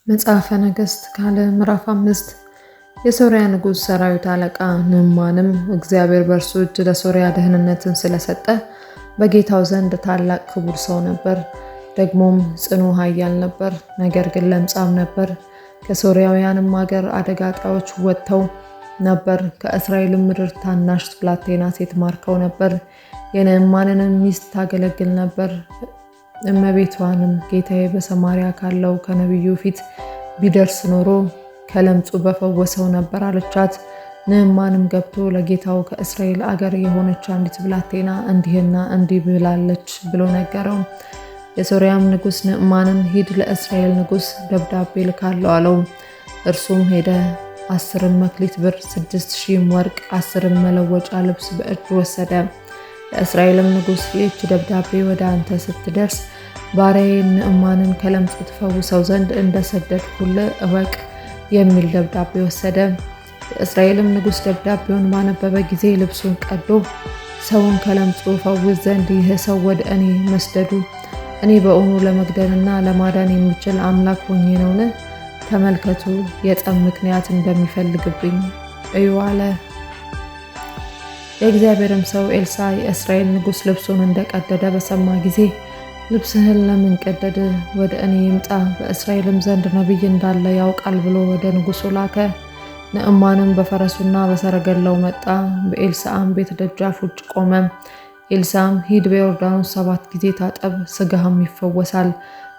መጽሐፈ ነገሥት ካልዕ ምዕራፍ 5 የሶርያ ንጉሥ ሰራዊት አለቃ ንዕማንም እግዚአብሔር በእርሱ እጅ ለሶርያ ደህንነትን ስለሰጠ በጌታው ዘንድ ታላቅ ክቡር ሰው ነበር። ደግሞም ጽኑ ኃያል ነበር፣ ነገር ግን ለምጻም ነበር። ከሶርያውያንም አገር አደጋ ጣዮች ወጥተው ነበር። ከእስራኤልም ምድር ታናሽ ብላቴና ሴት ማርከው ነበር። የንዕማንንም ሚስት ታገለግል ነበር። እመቤቷንም ጌታዬ በሰማርያ ካለው ከነቢዩ ፊት ቢደርስ ኖሮ ከለምጹ በፈወሰው ነበር አለቻት። ንዕማንም ገብቶ ለጌታው ከእስራኤል አገር የሆነች አንዲት ብላቴና እንዲህና እንዲህ ብላለች ብሎ ነገረው። የሶርያም ንጉሥ ንዕማንን ሂድ ለእስራኤል ንጉሥ ደብዳቤ ልካለሁ አለው። እርሱም ሄደ። 10 መክሊት ብር፣ 6,000 ወርቅ፣ 10 መለወጫ ልብስ በእጁ ወሰደ። ለእስራኤልም ንጉሥ ይህች ደብዳቤ ወደ አንተ ስትደርስ ባሪያዬ ንዕማንን ከለምጹ ትፈውሰው ዘንድ እንደሰደድኩልህ እወቅ የሚል ደብዳቤ ወሰደ። የእስራኤልም ንጉሥ ደብዳቤውን ባነበበ ጊዜ ልብሱን ቀዶ ሰውን ከለምጹ ፈውስ ዘንድ ይህ ሰው ወደ እኔ መስደዱ እኔ በእውኑ ለመግደልና ለማዳን የሚችል አምላክ ሆኜ ነውን? ተመልከቱ፣ የጠብ ምክንያት እንደሚፈልግብኝ እዩ አለ። የእግዚአብሔርም ሰው ኤልሳዕ የእስራኤል ንጉሥ ልብሱን እንደቀደደ በሰማ ጊዜ ልብስህን ለምን ቀደድ? ወደ እኔ ይምጣ፣ በእስራኤልም ዘንድ ነቢይ እንዳለ ያውቃል ብሎ ወደ ንጉሡ ላከ። ንዕማንም በፈረሱና በሰረገላው መጣ፣ በኤልሳዕም ቤት ደጃፍ ውጭ ቆመ። ኤልሳዕም ሂድ በዮርዳኖስ 7 ጊዜ ታጠብ፣ ሥጋህም ይፈወሳል፣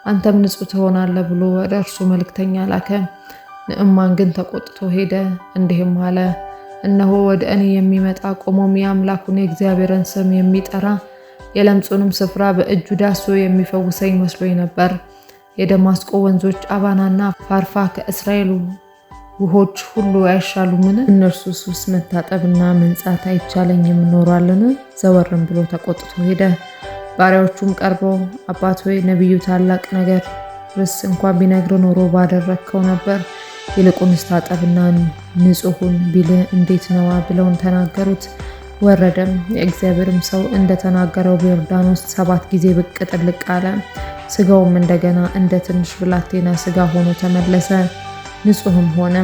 አንተም ንጹሕ ትሆናለህ ብሎ ወደ እርሱ መልእክተኛ ላከ። ንዕማን ግን ተቆጥቶ ሄደ፣ እንዲህም አለ፣ እነሆ ወደ እኔ የሚመጣ ቆሞም የአምላኩን የእግዚአብሔርን ስም የሚጠራ የለምጹንም ስፍራ በእጁ ዳሶ የሚፈውሰኝ መስሎኝ ነበር። የደማስቆ ወንዞች አባናና ፋርፋ ከእስራኤል ውሆች ሁሉ አይሻሉምን? እነርሱስ ውስጥ መታጠብና መንጻት አይቻለኝም ኖሯልን? ዘወርም ብሎ ተቆጥቶ ሄደ። ባሪያዎቹም ቀርበው አባት ሆይ ነቢዩ ታላቅ ነገር ርስ እንኳን ቢነግር ኖሮ ባደረግከው ነበር፣ ይልቁንስ ታጠብና ንጹሑን ቢል እንዴት ነዋ ብለውን ተናገሩት። ወረደም፣ የእግዚአብሔርም ሰው እንደተናገረው በዮርዳኖስ 7 ጊዜ ብቅ ጥልቅ አለ። ሥጋውም እንደገና እንደ ትንሽ ብላቴና ሥጋ ሆኖ ተመለሰ፣ ንጹሕም ሆነ።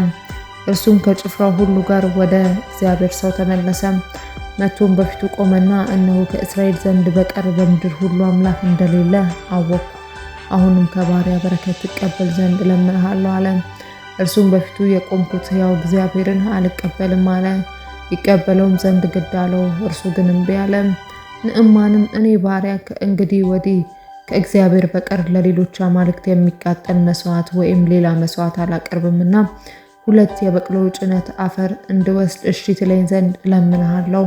እርሱም ከጭፍራው ሁሉ ጋር ወደ እግዚአብሔር ሰው ተመለሰ። መጥቶም በፊቱ ቆመና እነሆ ከእስራኤል ዘንድ በቀር በምድር ሁሉ አምላክ እንደሌለ አወቅሁ። አሁንም ከባሪያ በረከት ትቀበል ዘንድ እለምንሃለሁ አለ። እርሱም በፊቱ የቆምኩት ሕያው እግዚአብሔርን አልቀበልም አለ። ይቀበለውም ዘንድ ግድ አለው፣ እርሱ ግን እምቢ አለ። ንዕማንም እኔ ባሪያ ከእንግዲህ ወዲህ ከእግዚአብሔር በቀር ለሌሎች አማልክት የሚቃጠል መስዋዕት ወይም ሌላ መስዋዕት አላቀርብምና 2 የበቅሎ ጭነት አፈር እንድወስድ እሺ ትለኝ ዘንድ እለምንሃለሁ።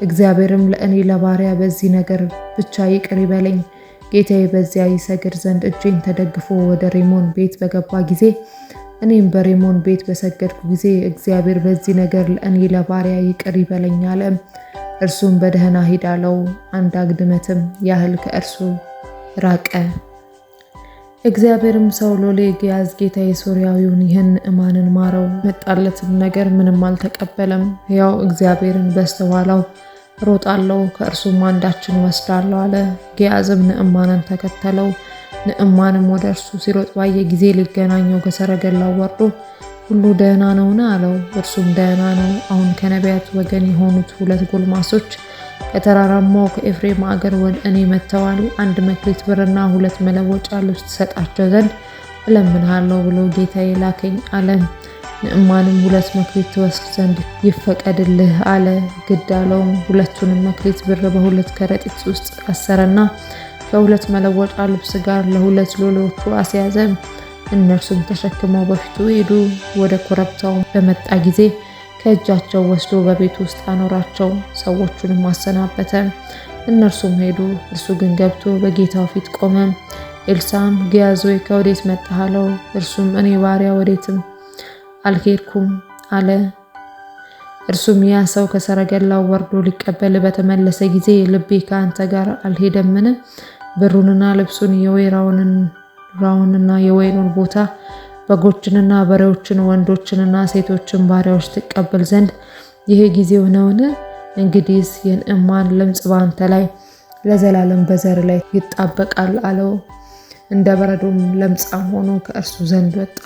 እግዚአብሔርም ለእኔ ለባሪያ በዚህ ነገር ብቻ ይቅር ይበለኝ። ጌታዬ በዚያ ይሰግድ ዘንድ እጄን ተደግፎ ወደ ሬሞን ቤት በገባ ጊዜ እኔም በሬሞን ቤት በሰገድኩ ጊዜ እግዚአብሔር በዚህ ነገር ለእኔ ለባሪያ ይቅር ይበለኝ አለ። እርሱም በደህና ሂድ አለው። 1 አግድመትም ያህል ከእርሱ ራቀ። እግዚአብሔርም ሰው ሎሌ ግያዝ ጌታዬ ሶርያዊውን ይህን ንዕማንን ማረው፣ መጣለትን ነገር ምንም አልተቀበለም። ሕያው እግዚአብሔርን በስተኋላው ሮጣለሁ፣ ከእርሱም አንዳችን ወስዳለሁ አለ። ግያዝም ንዕማንን ተከተለው። ንዕማንም ወደ እርሱ ሲሮጥ ባየ ጊዜ ሊገናኘው ከሰረገላው ወርዶ ሁሉ ደህና ነውን? አለው። እርሱም ደህና ነው። አሁን ከነቢያት ወገን የሆኑት 2 ጎልማሶች ከተራራማው ከኤፍሬም አገር ወደ እኔ መጥተዋል። 1 መክሊት ብርና 2 መለወጫ ልብስ ትሰጣቸው ዘንድ እለምንሃለሁ ብሎ ጌታዬ ላከኝ አለ። ንዕማንም 2 መክሊት ትወስድ ዘንድ ይፈቀድልህ አለ። ግድ አለውም። 2ቱንም መክሊት ብር በ2 ከረጢት ውስጥ አሰረና ከ2 መለወጫ ልብስ ጋር ለ2 ሎሌዎቹ አስያዘ። እነርሱም ተሸክመው በፊቱ ሄዱ። ወደ ኮረብታው በመጣ ጊዜ ከእጃቸው ወስዶ በቤት ውስጥ አኖራቸው። ሰዎቹንም አሰናበተ፣ እነርሱም ሄዱ። እርሱ ግን ገብቶ በጌታው ፊት ቆመ። ኤልሳዕም ግያዝ ሆይ ከወዴት መጣህ አለው። እርሱም እኔ ባሪያ ወዴትም አልሄድኩም አለ። እርሱም ያ ሰው ከሰረገላው ወርዶ ሊቀበል በተመለሰ ጊዜ ልቤ ከአንተ ጋር አልሄደምን? ብሩንና ልብሱን የወይራውንና የወይኑን ቦታ በጎችንና በሬዎችን ወንዶችንና ሴቶችን ባሪያዎች ትቀበል ዘንድ ይህ ጊዜው ነውን? እንግዲህስ የንዕማን ለምጽ በአንተ ላይ ለዘላለም በዘር ላይ ይጣበቃል አለው። እንደ በረዶም ለምጻም ሆኖ ከእርሱ ዘንድ ወጣ።